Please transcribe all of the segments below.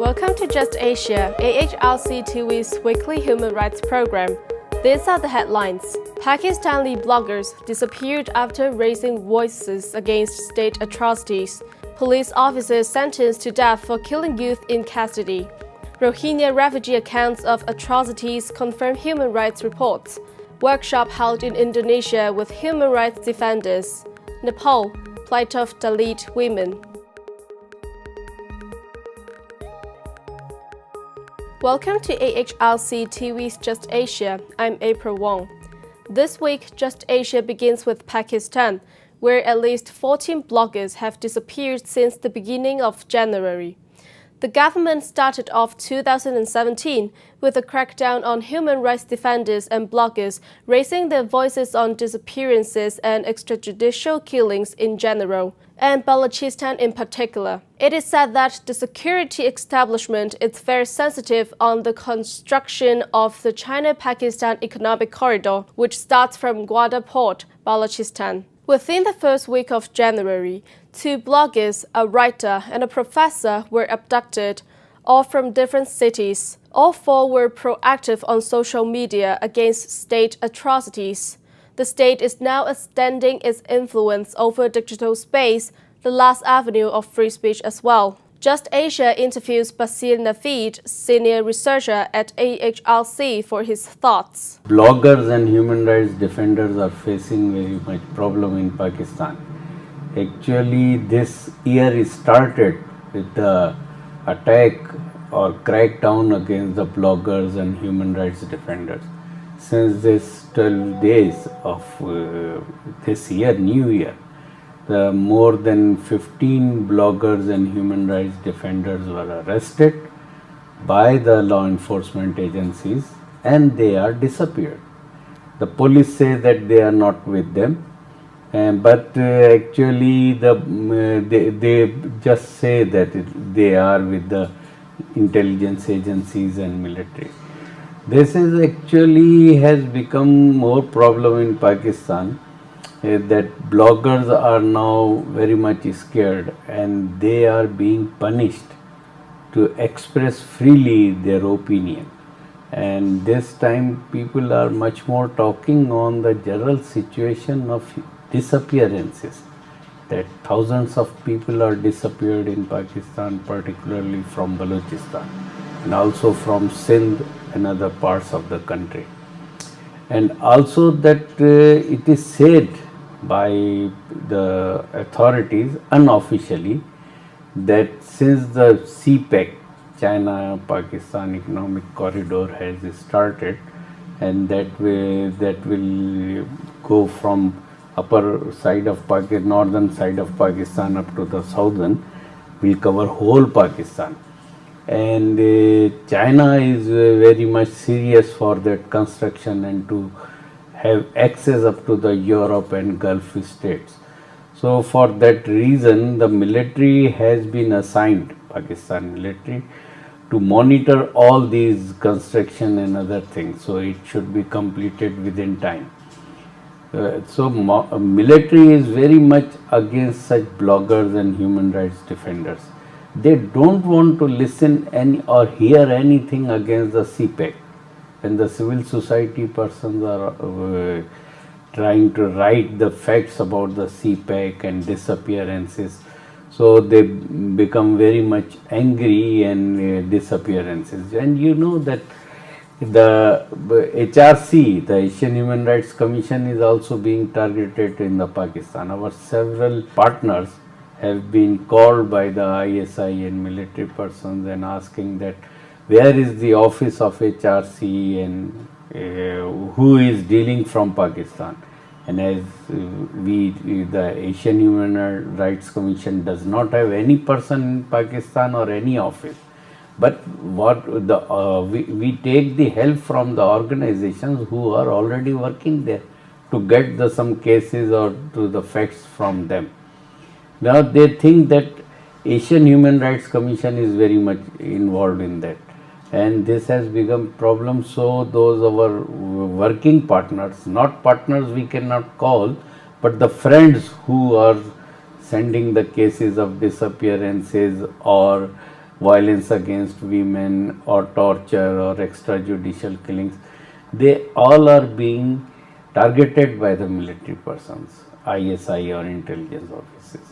Welcome to Just Asia, AHRC TV's weekly human rights program. These are the headlines. Pakistani bloggers disappeared after raising voices against state atrocities. Police officers sentenced to death for killing youth in custody. Rohingya refugee accounts of atrocities confirm human rights reports. Workshop held in Indonesia with human rights defenders. Nepal, plight of Dalit women. Welcome to AHRC TV's Just Asia. I'm April Wong. This week, Just Asia begins with Pakistan, where at least 14 bloggers have disappeared since the beginning of January. The government started off 2017 with a crackdown on human rights defenders and bloggers, raising their voices on disappearances and extrajudicial killings in general, and Balochistan in particular. It is said that the security establishment is very sensitive on the construction of the China-Pakistan Economic Corridor, which starts from Gwadar port, Balochistan. Within the first week of January, 2 bloggers, a writer, and a professor were abducted, all from different cities. All 4 were proactive on social media against state atrocities. The state is now extending its influence over digital space, the last avenue of free speech as well. Just Asia interviews Baseer Naveed, senior researcher at AHRC, for his thoughts. Bloggers and human rights defenders are facing very much problem in Pakistan. Actually, this year started with the attack or crackdown against the bloggers and human rights defenders. Since this 12 days of this year, New Year, more than 15 bloggers and human rights defenders were arrested by the law enforcement agencies and they are disappeared. The police say that they are not with them, but actually they just say that they are with the intelligence agencies and military. This is actually has become more problem in Pakistan. That bloggers are now very much scared and they are being punished to express freely their opinion. And this time people are much more talking on the general situation of disappearances, that thousands of people are disappeared in Pakistan, particularly from Balochistan and also from Sindh and other parts of the country. And also that it is said by the authorities unofficially that since the CPEC, China-Pakistan Economic Corridor, has started, and that will go from upper side of Pakistan, northern side of Pakistan up to the southern, will cover whole Pakistan. And China is very much serious for that construction and to have access up to the Europe and Gulf states. So for that reason, the military has been assigned, Pakistan military, to monitor all these construction and other things. So it should be completed within time. Military is very much against such bloggers and human rights defenders. They don't want to listen or hear anything against the CPEC. And the civil society persons are trying to write the facts about the CPEC and disappearances. So they become very much angry and disappearances. And you know that the AHRC, the Asian Human Rights Commission, is also being targeted in the Pakistan. Our several partners have been called by the ISI and military persons and asking that where is the office of AHRC and who is dealing from Pakistan. And as the Asian Human Rights Commission does not have any person in Pakistan or any office, but we take the help from the organizations who are already working there to get some cases or to the facts from them. Now they think that Asian Human Rights Commission is very much involved in that. And this has become problem. So those our working partners, not partners we cannot call, but the friends who are sending the cases of disappearances or violence against women or torture or extrajudicial killings, they all are being targeted by the military persons, ISI or intelligence offices.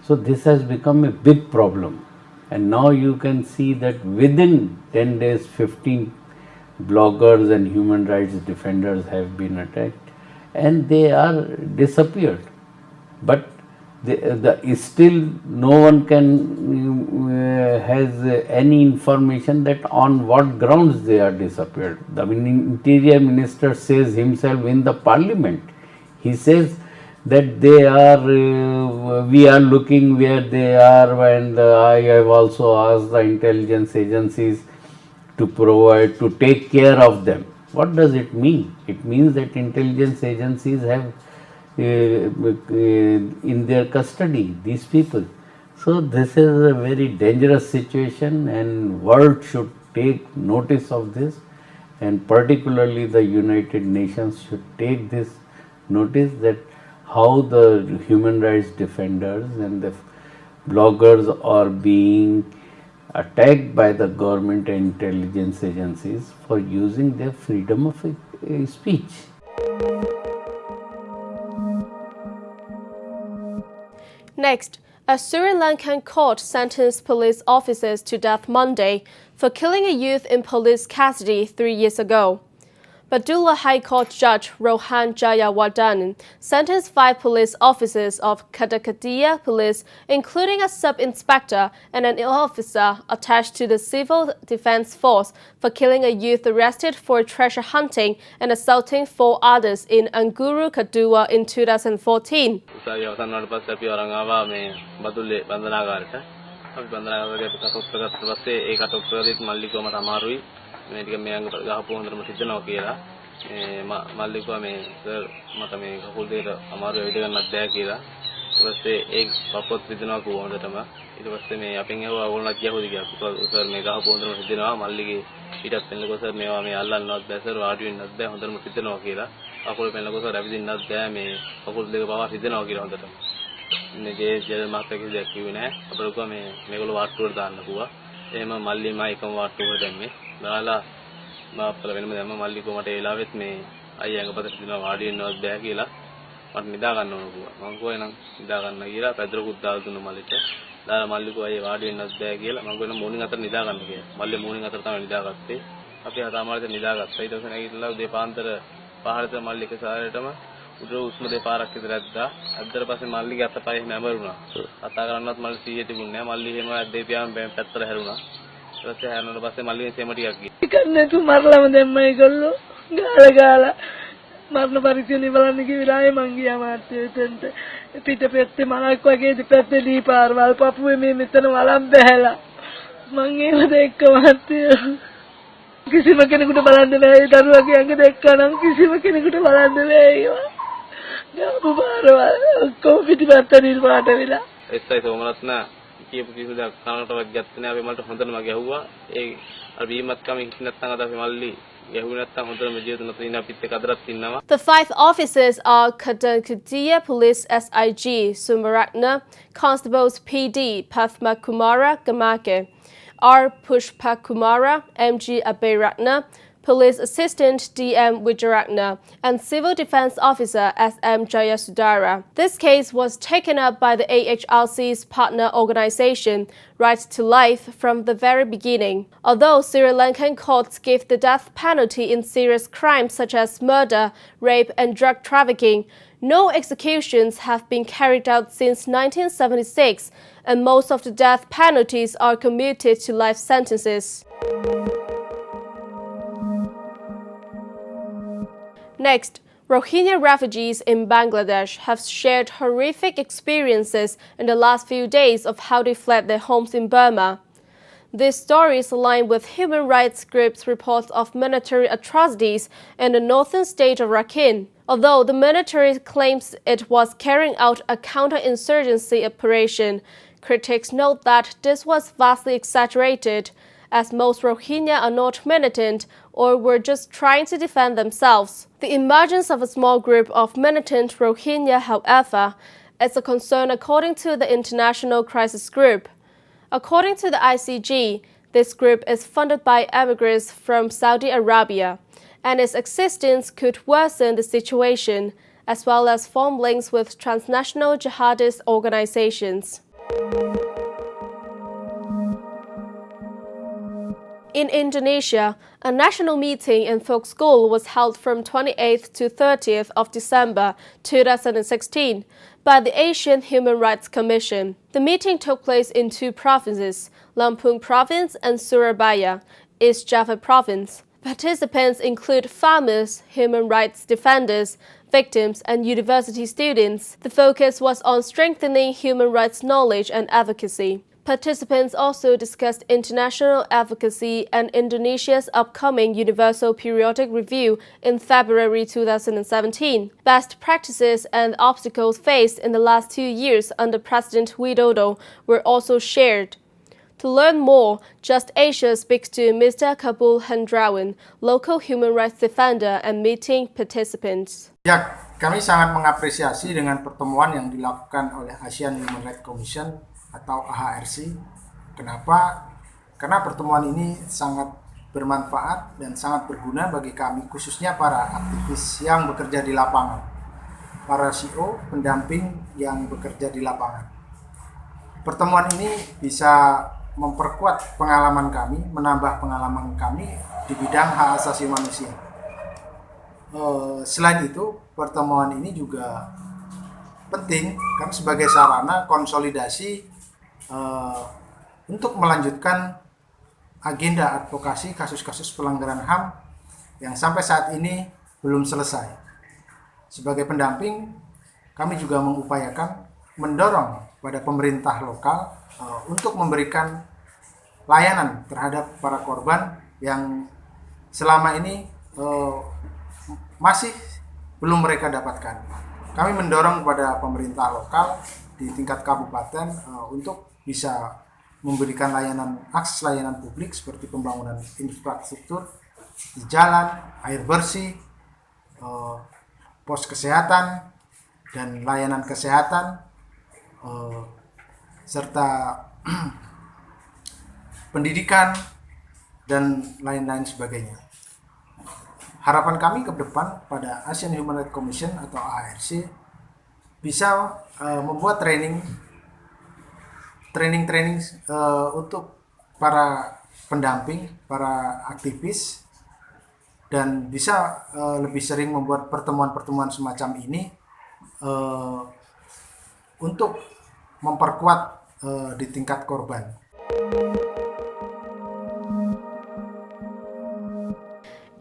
So this has become a big problem, and now you can see that within 10 days 15 bloggers and human rights defenders have been attacked and they are disappeared. But still no one can has any information that on what grounds they are disappeared. The interior minister says himself in the parliament, he says that they are we are looking where they are, and I have also asked the intelligence agencies to provide, to take care of them. What does it mean? It means that intelligence agencies have in their custody these people. So this is a very dangerous situation, and world should take notice of this, and particularly the United Nations should take this notice that how the human rights defenders and the bloggers are being attacked by the government and intelligence agencies for using their freedom of speech. Next, a Sri Lankan court sentenced police officers to death Monday for killing a youth in police custody 3 years ago. Badula High Court Judge Rohan Jayawardene sentenced 5 police officers of Kadakadia Police, including a sub-inspector and an officer attached to the Civil Defense Force, for killing a youth arrested for treasure hunting and assaulting 4 others in Anguru Kadua in 2014. මේ ටික මේ අංග ගහපුව හොඳටම සිද්ධනවා කියලා මේ මල්ලිකුවා මේ sir මට මේ කකුල් දෙකට අමාරු වෙවිද ගන්නත් බෑ කියලා ඊට පස්සේ ඒ පපොත් විදිනවා කෝ හොඳටම ඊට පස්සේ මේ අපෙන් ඇහුවා ඕගොල්ලෝ කියහොද කියලා සර් මේ ගහපුව හොඳටම සිද්ධනවා මල්ලිගේ ඊටත් පෙන්නකෝ සර් මේවා මේ අල්ලන්නවත් බෑ සර් වාඩි වෙන්නත් බෑ හොඳටම සිද්ධනවා කියලා කකුල් පෙන්නකෝ සර් ඇවිදින්නත් බෑ මේ කකුල් දෙක පවා සිද්ධනවා කියලා හොඳටම ඉන්නේ ජේ මාත්‍යා කිසිදෙයක් කිව්වේ නෑ අපිට කිව්වා මේ මේගොල්ලෝ වාට්ටුවට දාන්න කිව්වා එහෙම මල්ලි මා එකම වාට්ටුවට දැම්මේ දාලා මාප්පල වෙනම දැම්ම මල්ලිකෝ මට ඒ වෙලාවෙත් මේ අයියා ඇඟපතට දිනවා වාඩි වෙන්නවත් බෑ කියලා මට නිදා ගන්න ඕන කිව්වා මං කිව්වා එනම් නිදා ගන්න කියලා පැද්දරකුත් දාලා දුන්නා මල්ලිට දාලා මල්ලිකෝ අයියා වාඩි වෙන්නවත් බෑ කියලා මං කිව්වා මෝනින් අතර නිදා ගන්න කියලා මල්ලි මෝනින් අතර තමයි නිදාගත්තේ අපි හතමාරට නිදාගත්තා ඊට පස්සේ නැගිටලා උදේ පාන්දර 5ට මල්ලික සාරේටම උදේ උස්ම දෙපාරක් විතර ඇද්දා ඇද්දට පස්සේ මල්ලිගේ අතපය නැමරුණා කතා කරන්නවත් මල්ලි සීයේ තිබුණේ නැහැ මල්ලි එහෙම ඇද්දේ පියාම පැත්තට හැරුණා ඊට පස්සේ හැරුණාට පස්සේ මල්ලිගේ සෙම ටිකක් ගියා කන්නතු මරලම දැම්මයි ඒගොල්ලෝ ගාලා මරණ පරික්ෂණය බලන්න කිව්ලායි මං ගියා මාත්‍යෙට පිටපැත්තේ මලක් වගේ දෙපැත්තේ දී පාරවල් පපුවේ මේ මෙතන වලම් බැහැලා මං ඒව දැක්ක මාත්‍යෙ කිසිම කෙනෙකුට බලන්න බෑ දරුවගේ ඇඟ දැක්කනම් කිසිම කෙනෙකුට බලන්න බෑ ඒවා ගාපු පාරවල් ඔක්කොම පිටිපැත්ත නිල්පාට වෙලා එස්සයි සෝමරත්න කියපු කිසිම දෙයක් කනටවත් ගත්තේ නෑ අපි මල්ට හොඳටම ගැහුවා ඒ අර බීමත් කම හිට නැත්නම් අද අපි මල්ලි ගැහුවේ නැත්නම් හොඳටම ජීවිත නැතුව ඉන්න අපිත් එක්ක අදටත් ඉන්නවා. The 5 officers are Kadakadia Police SIG Sumaratna, Constables PD Pathma Kumara Gamake, R Pushpa Kumara, MG Aberatna, Police Assistant DM Wijaratna, and Civil Defense Officer SM Jayasudara. This case was taken up by the AHRC's partner organization, Right to Life, from the very beginning. Although Sri Lankan courts give the death penalty in serious crimes such as murder, rape, and drug trafficking, no executions have been carried out since 1976, and most of the death penalties are commuted to life sentences. Next, Rohingya refugees in Bangladesh have shared horrific experiences in the last few days of how they fled their homes in Burma. These stories align with human rights groups' reports of military atrocities in the northern state of Rakhine. Although the military claims it was carrying out a counterinsurgency operation, critics note that this was vastly exaggerated, as most Rohingya are not militant or were just trying to defend themselves. The emergence of a small group of militant Rohingya, however, is a concern according to the International Crisis Group. According to the ICG, this group is funded by immigrants from Saudi Arabia, and its existence could worsen the situation, as well as form links with transnational jihadist organizations. In Indonesia, a national meeting in Folk School was held from 28th to 30th of December 2016 by the Asian Human Rights Commission. The meeting took place in two provinces, Lampung Province and Surabaya, East Java Province. Participants include farmers, human rights defenders, victims, and university students. The focus was on strengthening human rights knowledge and advocacy. Participants also discussed international advocacy and Indonesia's upcoming Universal Periodic Review in February 2017, best practices and obstacles faced in the last 2 years under President Widodo were also shared. To learn more, Just Asia speaks to Mr. Kabul Hendrawan, local human rights defender and meeting participants. Ya, kami sangat mengapresiasi dengan pertemuan yang dilakukan oleh Asian Human Rights Commission atau AHRC. Kenapa? Karena pertemuan ini sangat bermanfaat dan sangat berguna bagi kami, khususnya para aktivis yang bekerja di lapangan, para CO, pendamping yang bekerja di lapangan. Pertemuan ini bisa memperkuat pengalaman kami, menambah pengalaman kami di bidang hak asasi manusia. Selain itu, pertemuan ini juga penting karena sebagai sarana konsolidasi untuk melanjutkan agenda advokasi kasus-kasus pelanggaran HAM yang sampai saat ini belum selesai. Sebagai pendamping, kami juga mengupayakan mendorong pada pemerintah lokal untuk memberikan layanan terhadap para korban yang selama ini masih belum mereka dapatkan. Kami mendorong kepada pemerintah lokal di tingkat kabupaten untuk bisa memberikan akses layanan publik seperti pembangunan infrastruktur di jalan, air bersih, pos kesehatan, dan layanan kesehatan, serta pendidikan, dan lain-lain sebagainya. Harapan kami ke depan pada Asian Human Rights Commission atau AHRC bisa membuat training untuk para pendamping, para aktivis, dan bisa lebih sering membuat pertemuan-pertemuan semacam ini untuk memperkuat di tingkat korban.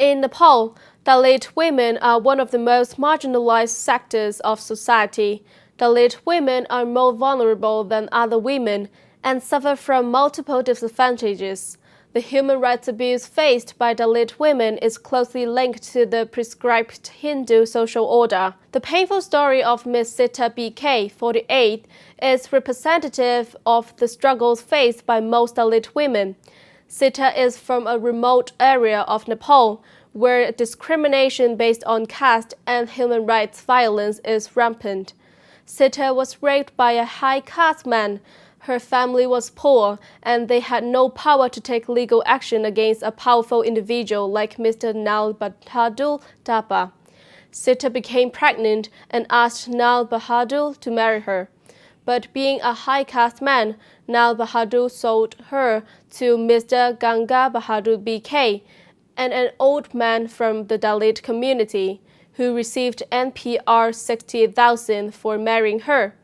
In Nepal, Dalit women are one of the most marginalized sectors of society. Dalit women are more vulnerable than other women and suffer from multiple disadvantages. The human rights abuse faced by Dalit women is closely linked to the prescribed Hindu social order. The painful story of Ms. Sita B.K., 48, is representative of the struggles faced by most Dalit women. Sita is from a remote area of Nepal, where discrimination based on caste and human rights violence is rampant. Sita was raped by a high caste man. Her family was poor, and they had no power to take legal action against a powerful individual like Mr. Nal Bahadur Dapa. Sita became pregnant and asked Nal Bahadur to marry her. But being a high caste man, Nal Bahadur sold her to Mr. Ganga Bahadur B.K., and an old man from the Dalit community, who received NPR 60,000 for marrying her.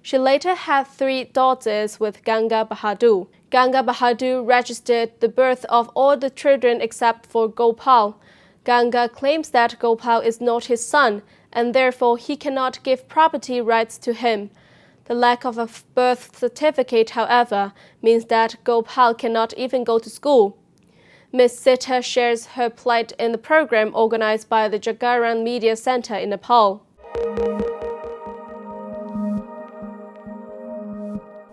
She later had 3 daughters with Ganga Bahadur. Ganga Bahadur registered the birth of all the children except for Gopal. Ganga claims that Gopal is not his son, and therefore he cannot give property rights to him. The lack of a birth certificate, however, means that Gopal cannot even go to school. Ms. Sita shares her plight in the program organized by the Jagaran Media Center in Nepal.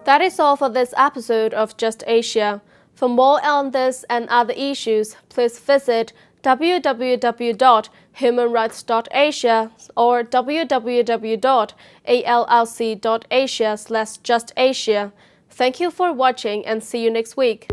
That is all for this episode of Just Asia. For more on this and other issues, please visit www.humanrights.asia or www.alrc.asia/justasia. Thank you for watching and see you next week.